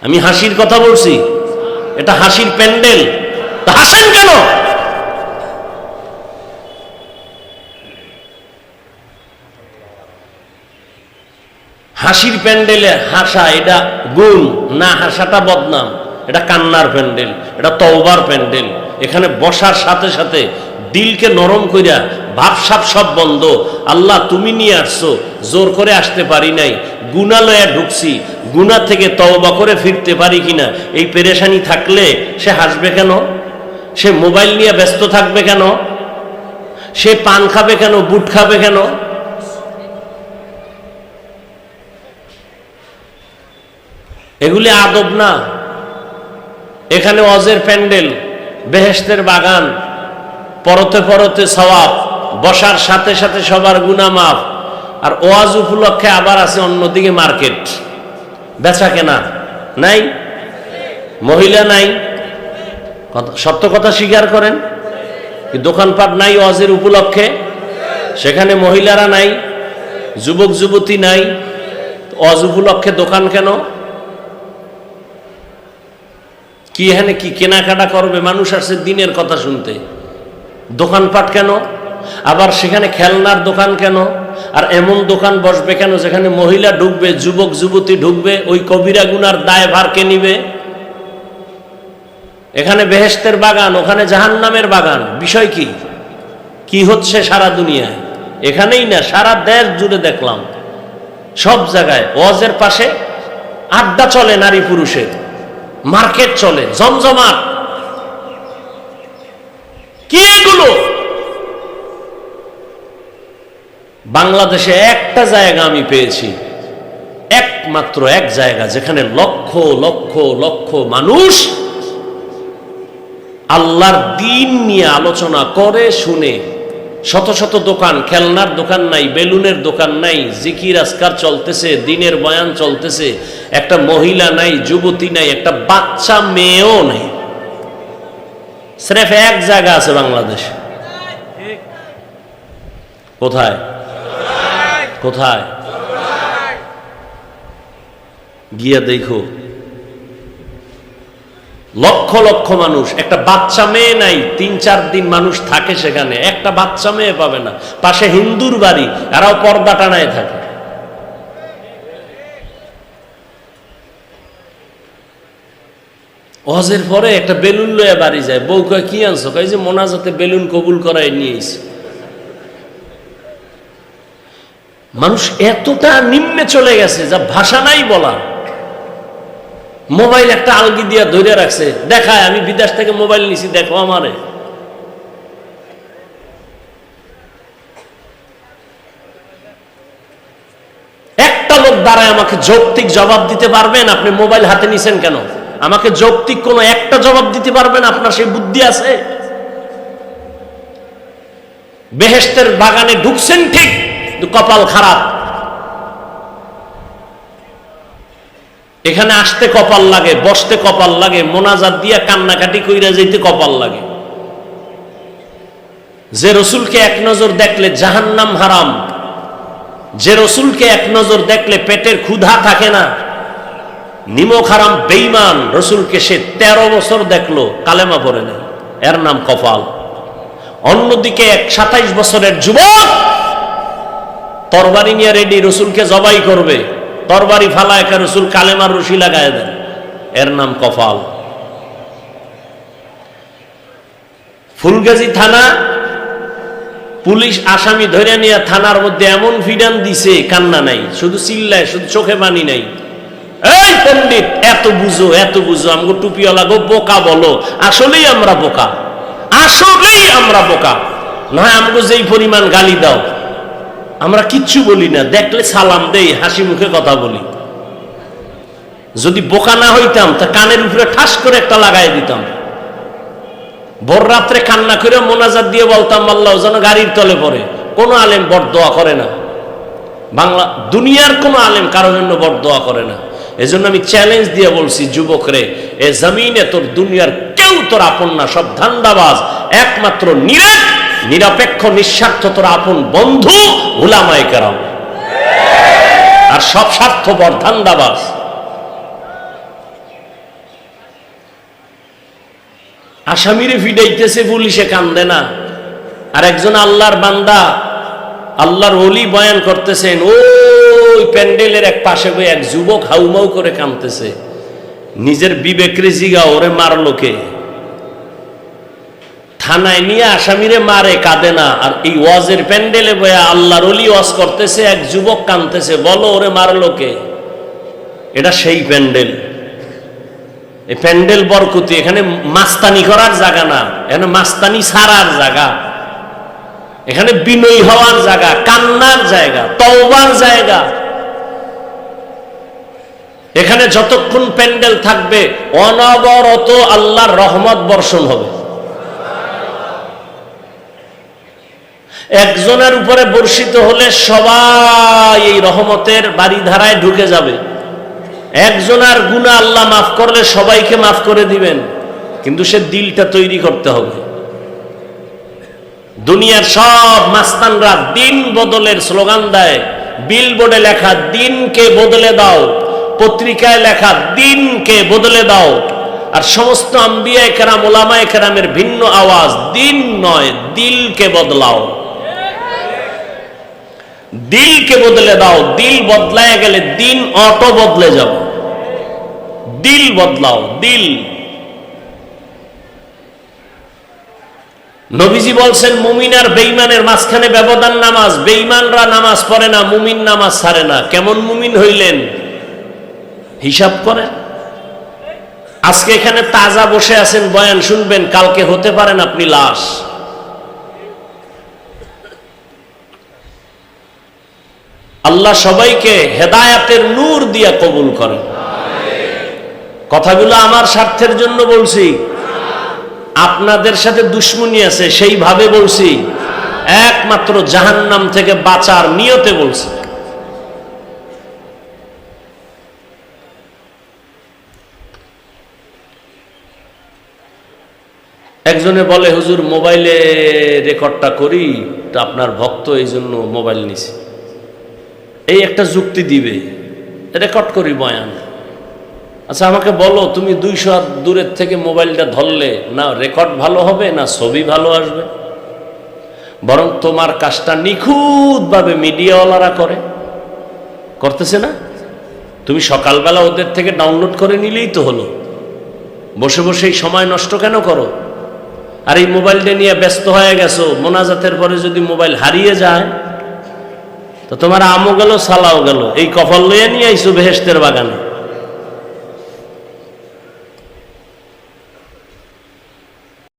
আমি হাসির কথা বলছি, এটা হাসির প্যান্ডেল। তা হাসেন কেন? হাসির প্যান্ডেলে হাসা এটা গুণ না, হাসাটা বদনাম। এটা কান্নার প্যান্ডেল, এটা তওবার প্যান্ডেল। এখানে বসার সাথে সাথে দিলকে নরম কইরা ভাবসাব সব বন্ধ। আল্লাহ তুমি নিয়ে আসছো, জোর করে আসতে পারি নাই, গুনাহ লয়া ঢুকছি, গুনাহ থেকে তওবা করে ফিরতে পারি কিনা, এই পেরেশানি থাকলে সে হাসবে কেন? সে মোবাইল নিয়ে ব্যস্ত থাকবে কেন? সে পান খাবে কেন? বুট খাবে কেন? এগুলি আদব না। এখানে ওয়াজের প্যান্ডেল, বেহেশতের বাগান, পরতে পরতে সওয়াব, বসার সাথে সাথে সবার গুনাহ মাফ। আর ওয়াজ উপলক্ষে আবার আছে অন্যদিকে মার্কেট, বেচা কেনা নাই, মহিলা নাই। সত্য কথা স্বীকার করেন, দোকানপাট নাই ওয়াজের উপলক্ষে, সেখানে মহিলারা নাই, যুবক যুবতী নাই। ওয়াজ উপলক্ষে দোকান কেন? কি এখানে কি কেনাকাটা করবে? মানুষ আসছে দিনের কথা শুনতে, দোকানপাট কেন? আবার সেখানে খেলনার দোকান কেন? আর এমন দোকান বসবে কেন যেখানে মহিলা ঢুকবে, যুবক যুবতী ঢুকবে? ওই কবিরা গুনার দায় ভার কে নিবে? এখানে বেহেশতের বাগান, ওখানে জাহান্নামের বাগান। বিষয় কি? কি হচ্ছে সারা দুনিয়ায়? এখানেই না, সারা দেশ জুড়ে দেখলাম সব জায়গায় ওয়াজের পাশে আড্ডা চলে, নারী পুরুষের মার্কেট চলে জমজমাট। কি এগুলো? বাংলাদেশে একটা জায়গা আমি পেয়েছি, একমাত্র এক জায়গা, যেখানে লক্ষ লক্ষ লক্ষ মানুষ আল্লাহর দ্বীন নিয়ে আলোচনা করে শুনে। শত শত দোকান, খেলনার দোকান নাই, বেলুনের দোকান নাই, জিকির আজকার চলতেছে, দ্বীনের বয়ান চলতেছে। একটা মহিলা নাই, যুবতী নাই, একটা বাচ্চা মেয়েও নাই। স্রেফ এক জায়গা আছে বাংলাদেশ। কোথায়? কোথায়? গিয়া দেখো, লক্ষ লক্ষ মানুষ, একটা বাচ্চা মেয়ে নাই। 3-4 দিন মানুষ থাকে সেখানে, একটা বাচ্চা মেয়ে পাবে না। পাশে হিন্দুর বাড়ি, এরাও পর্দা টানায় থাকে। ওয়াজের পরে একটা বেলুন লয়ে বাড়ি যায়, বউ কয় কি আনছো? কয় যে মোনাজাতে বেলুন কবুল করায় নিয়েছি। মানুষ এতটা নিম্নে চলে গেছে যা ভাষা নাই বলা। মোবাইল একটা আলগি দিয়া ধরে রাখছে, দেখায় আমি বিদেশ থেকে মোবাইল নিছি, দেখো আমারে। একটা লোক দাঁড়ায় আমাকে যৌক্তিক জবাব দিতে পারবেন আপনি মোবাইল হাতে নিছেন কেন? আমাকে যৌক্তিক কোন একটা জবাব দিতে পারবেন? আপনার সেই বুদ্ধি আছে? বেহেশতের বাগানে ঢুকছেন ঠিক, কিন্তু কপাল খারাপ। এখানে আসতে কপাল লাগে, বসতে কপাল লাগে, মোনাজাত দিয়া কান্নাকাটি কইরা যেতে কপাল লাগে। যে রসুলকে এক নজর দেখলে জাহান্নাম হারাম, যে রসুলকে এক নজর দেখলে পেটের ক্ষুধা থাকে না, নিমক হারাম, বেঈমান রসুলকে সে 13 বছর দেখলো, কালেমা পড়ে নাই, এর নাম কপাল। অন্যদিকে এক 27 বছরের যুবক তরবারি নিয়ে রেডি, রসুলকে জবাই করবে, তরবারি ফালা, একা রসুল কালেমার রশি লাগায় দেন, এর নাম কপাল। ফুলগাজী থানা পুলিশ আসামি ধরে নিয়ে থানার মধ্যে এমন ফিডান দিছে, কান্না নাই, শুধু চিল্লায়, শুধু চোখে পানি নাই। এই পণ্ডিত, এত বুঝো, এত বুঝো, আমগো টুপিওয়ালা গো বোকা বলো। আসলেই আমরা বোকা, আসলেই আমরা বোকা। নয় আমগো যেই পরিমাণ গালি দাও, আমরা কিচ্ছু বলি না, দেখলে সালাম দেই, হাসি মুখে কথা বলি। যদি বোকা না হইতাম তা কানের উপরে ঠাস করে একটা লাগাই দিতাম। ভোর রাত্রে কান্না করে মোনাজাত দিয়ে বলতাম আল্লাহ যেন গাড়ির তলে পড়ে। কোন আলেম বরদোয়া করে না, বাংলা দুনিয়ার কোন আলেম কারোর জন্য বরদোয়া করে না। এজন্য আমি চ্যালেঞ্জ দিয়ে বলছি, যুবকরে, এ জমিনে তোর দুনিয়ার কেউ তোর আপন না, সব ধান্দাবাজ। একমাত্র নিরপেক্ষ নিঃস্বার্থ তোর আপন বন্ধু উলামায়ে কেরাম, আর সব স্বার্থপর ধান্দাবাজ। আসামিরে ফিডাইতেছে, পুলিশে কান্দে না। আর একজন আল্লাহর বান্দা, আল্লাহর ওলি বয়ান করতেছেন, ওই প্যান্ডেলের এক পাশে বই এক যুবক হাউমাউ করে কাঁদতেছে। নিজের বিবেকরে জিগা, ওরে মারলো কে? থানায় নিয়ে আসামিরে মারে, কাঁদে না। আর এই ওয়াজের প্যান্ডেলে বয়া আল্লাহর ওলি ওয়াজ করতেছে, এক যুবক কাঁদতেছে, বলো ওরে মারলো কে? এটা সেই প্যান্ডেল। এই প্যান্ডেল বরকতি, এখানে মাস্তানি করার জায়গা না, এখানে মাস্তানি ছাড়ার জায়গা, এখানে বিনয়ী হওয়ার জায়গা, কান্নার জায়গা, তওবার জায়গা। এখানে যতক্ষণ প্যান্ডেল থাকবে অনবরত আল্লাহর রহমত বর্ষণ হবে। একজনের উপরে বর্ষিত হলে সবাই এই রহমতের বাড়িধারায় ঢুকে যাবে। একজনের গুনাহ আল্লাহ মাফ করলে সবাইকে মাফ করে দিবেন, কিন্তু সে দিলটা তৈরি করতে হবে। দুনিয়ার সব মাস্তানরা দিন বদলের স্লোগান দেয়, বিলবোর্ডে লেখা দিনকে বদলে দাও, পত্রিকায় লেখা দিনকে বদলে দাও। আর সমস্ত আম্বিয়া কেরাম, ওলামায়ে কেরামের ভিন্ন আওয়াজ, দিন নয় দিলকে বদলাও, দিলকে বদলে দাও। দিল বদলায় গেলে দিন অটো বদলে যাবে। দিল বদলাও, দিল। নবীজি বলছেন, মুমিন আর বেঈমানের মাঝখানে ব্যবধান নামাজ। বেঈমানরা নামাজ পড়ে না, মুমিন নামাজ ছাড়ে না। কেমন মুমিন হইলেন হিসাব করেন। আজকে এখানে তাজা বসে আছেন, বয়ান শুনবেন, কালকে হতে পারেন আপনি লাশ। আল্লাহ সবাইকে হেদায়াতের নূর দিয়া কবুল করেন। কথাগুলো আমার স্বার্থের জন্য বলছি, আপনাদের সাথে দুশ্মনী আছে সেইভাবে বলছি, একমাত্র জাহান্নাম থেকে বাঁচার নিয়তে বলছি। একজনে বলে, হুজুর মোবাইলে রেকর্ডটা করি, আপনার ভক্ত এই জন্য মোবাইল নিছে। এই একটা যুক্তি দিবে, রেকর্ড করি বয়ান। আচ্ছা আমাকে বলো, তুমি 200 হাত দূরের থেকে মোবাইলটা ধরলে না রেকর্ড ভালো হবে না ছবি ভালো আসবে? বরং তোমার কাজটা নিখুঁতভাবে মিডিয়াওয়ালারা করতেছে না? তুমি সকালবেলা ওদের থেকে ডাউনলোড করে নিলেই তো হলো। বসে বসে এই সময় নষ্ট কেন করো? আর এই মোবাইলটা নিয়ে ব্যস্ত হয়ে গেছো, মোনাজাতের পরে যদি মোবাইল হারিয়ে যায় তো তোমার আমও গেল, সালাও গেল। এই কপাল লইয়া নিয়ে আইসো বেহেশতের বাগানে।